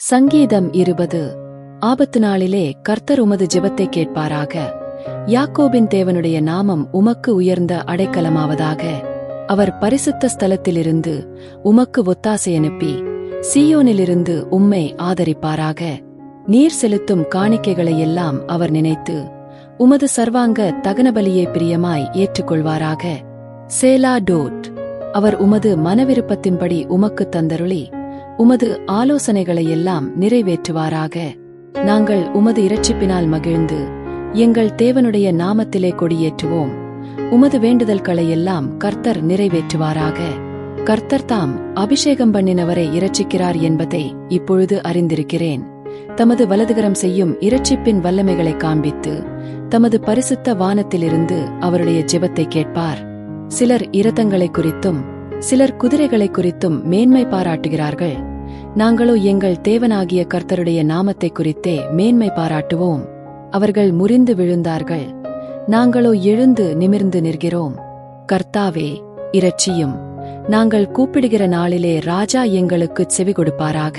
சங்கீதம் 20. ஆபத்து நாளிலே கர்த்தர் உமது ஜெபத்தை கேட்பாராக. யாக்கோபின் தேவனுடைய நாமம் உமக்கு உயர்ந்த அடைக்கலமாவதாக. அவர் பரிசுத்த ஸ்தலத்திலிருந்து உமக்கு ஒத்தாசை அனுப்பி சீயோனிலிருந்து உம்மை ஆதரிப்பாராக. நீர் செலுத்தும் காணிக்கைகளையெல்லாம் அவர் நினைத்து உமது சர்வாங்க தகனபலியை பிரியமாய் ஏற்றுக்கொள்வாராக. சேலா டோட். அவர் உமது மனவிருப்பத்தின்படி உமக்குத் தந்தருளி உமது ஆலோசனைகளையெல்லாம் நிறைவேற்றுவாராக. நாங்கள் உமது இரட்சிப்பினால் மகிழ்ந்து எங்கள் தேவனுடைய நாமத்திலே கொடியேற்றுவோம். உமது வேண்டுதல்களையெல்லாம் கர்த்தர் நிறைவேற்றுவாராக. கர்த்தர் தாம் அபிஷேகம் பண்ணினவரை இரட்சிக்கிறார் என்பதை இப்பொழுது அறிந்திருக்கிறேன். தமது வலதுகரம் செய்யும் இரட்சிப்பின் வல்லமைகளை காண்பித்து தமது பரிசுத்த வானத்திலிருந்து அவருடைய ஜெபத்தை கேட்பார். சிலர் இரதங்களை குறித்தும் சிலர் குதிரைகளை குறித்தும் மேன்மை பாராட்டுகிறார்கள். நாங்களோ எங்கள் தேவனாகிய கர்த்தருடைய நாமத்தை குறித்தே மேன்மை பாராட்டுவோம். அவர்கள் முறிந்து விழுந்தார்கள், நாங்களோ எழுந்து நிமிர்ந்து நிற்கிறோம். கர்த்தாவே, இரட்சியும். நாங்கள் கூப்பிடுகிற நாளிலே ராஜா எங்களுக்குச் செவி கொடுப்பாராக.